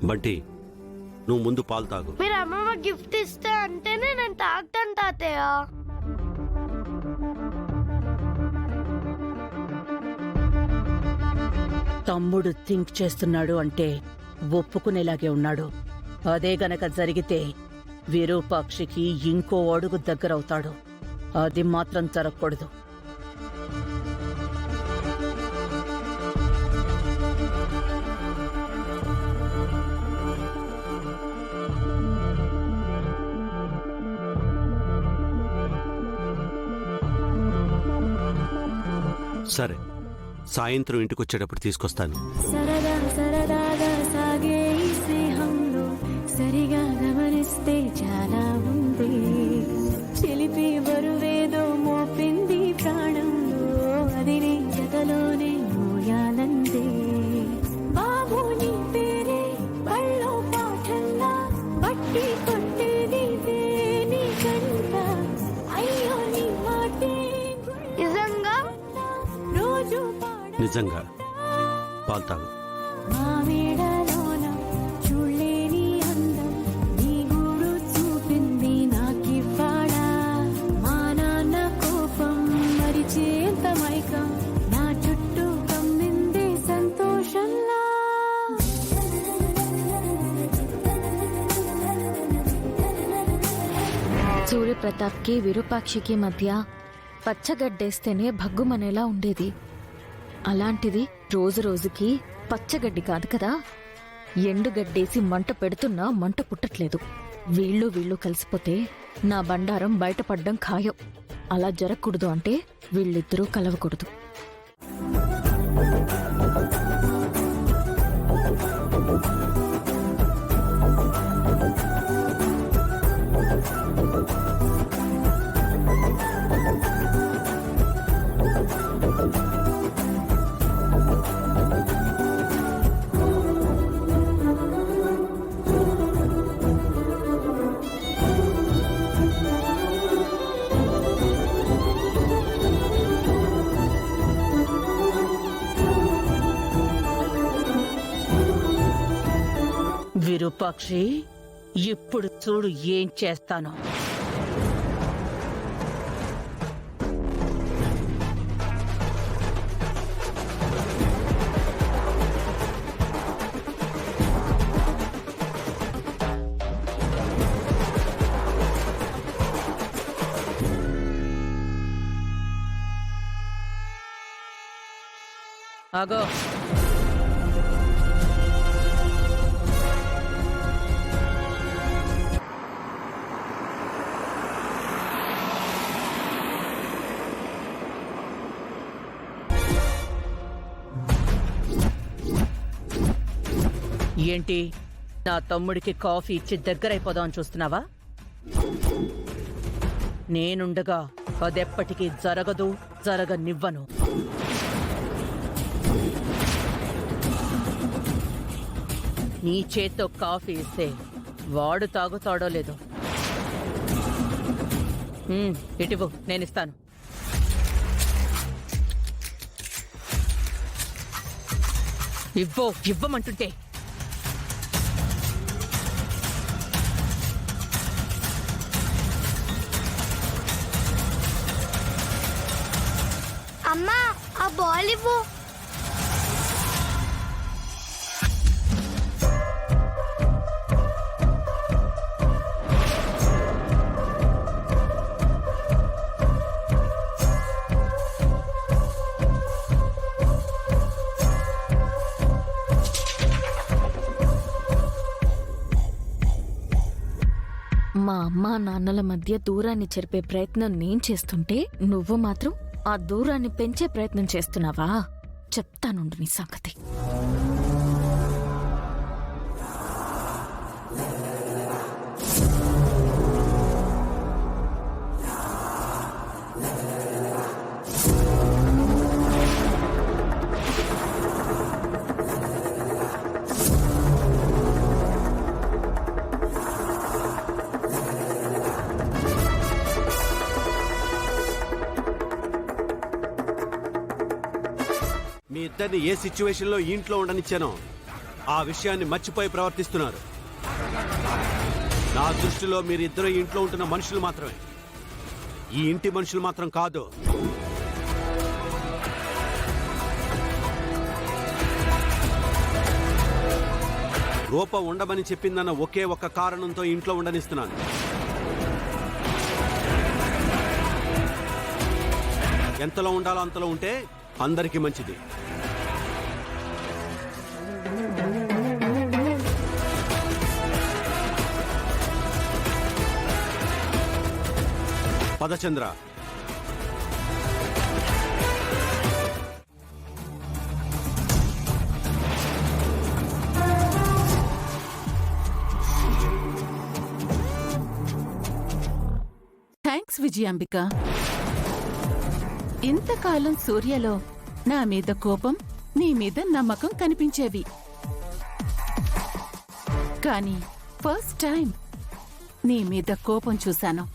బంటి, నువ్వు ముందు పాలు తాగు. మీరు అమ్మమ్మ గిఫ్ట్ ఇస్తే అంటేనే నేను తాగుతాను తాతయ్య. తమ్ముడు థింక్ చేస్తున్నాడు అంటే ఒప్పుకునేలాగే ఉన్నాడు. అదే గనక జరిగితే విరూపాక్షికి ఇంకో అడుగు దగ్గరవుతాడు. అది మాత్రం జరగకూడదు. సరే, సాయంత్రం ఇంటికి వచ్చేటప్పుడు తీసుకొస్తాను. సరదా సరదాగా సాగే ఈ స్నేహంలో సరిగా గమనిస్తే చాలా ఉంది. చిలిపి బరువేదో మోపింది ప్రాణంలో, అది నీ జతలోనే మోయాలందే. బాబు నీ పేరే బళ్ళో పాఠంలా బట్టి కొట్టేది నీ కంట. అయ్యో నీ మాటే నిజంగా రోజు నిజంగా పాలు తాగు. మామిడలోన చూడలేని అందం నీ గూడు చూపింది నాకివ్వాడా. మా నాన్న కోపం మరిచేంత మైకం నా చుట్టూ కమ్మింది సంతోషంలా. సూర్యప్రతాప్కి విరూపాక్షికి మధ్య పచ్చగడ్డేస్తేనే భగ్గుమనేలా ఉండేది. అలాంటిది రోజు రోజుకి పచ్చగడ్డి కాదు కదా, ఎండుగడ్డేసి మంట పెడుతున్నా మంట పుట్టట్లేదు. వీళ్ళు కలిసిపోతే నా బండారం బయటపడ్డం ఖాయం. అలా జరగకూడదు అంటే వీళ్ళిద్దరూ కలవకూడదు. విరూపాక్షి, ఇప్పుడు చూడు ఏం చేస్తానో. ఆగో. ఏంటి, నా తమ్ముడికి కాఫీ ఇచ్చి దగ్గరైపోదామని చూస్తున్నావా? నేనుండగా అదెప్పటికీ జరగదు, జరగనివ్వను. నీ చేత్తో కాఫీ ఇస్తే వాడు తాగుతాడో లేదో. ఇటివ్వు, నేనిస్తాను. ఇవ్వమంటుంటే. అమ్మా, ఆ బాల్ ఇవ్వు. మా అమ్మా నాన్నల మధ్య దూరాన్ని చెరిపే ప్రయత్నం నేను చేస్తుంటే నువ్వు మాత్రం ఆ దూరాన్ని పెంచే ప్రయత్నం చేస్తున్నావా? చెప్తానుండు నీ సంగతి. మీ ఇద్దరిని ఏ సిచ్యువేషన్ లో ఇంట్లో ఉండనిచ్చానో ఆ విషయాన్ని మర్చిపోయి ప్రవర్తిస్తున్నారు. నా దృష్టిలో మీరిద్దరూ ఈ ఇంట్లో ఉంటున్న మనుషులు మాత్రమే, ఈ ఇంటి మనుషులు మాత్రం కాదు. రూప ఉండమని చెప్పిందన్న ఒకే ఒక్క కారణంతో ఇంట్లో ఉండనిస్తున్నాను. ఎంతలో ఉండాలో అంతలో ఉంటే అందరికీ మంచిది. పదచంద్ర, థ్యాంక్స్ విజయాంబిక. ఇంతకాలం సూర్యలో నా మీద కోపం, నీ మీద నమ్మకం కనిపించేవి. కానీ ఫస్ట్ టైం నీ మీద కోపం చూశాను.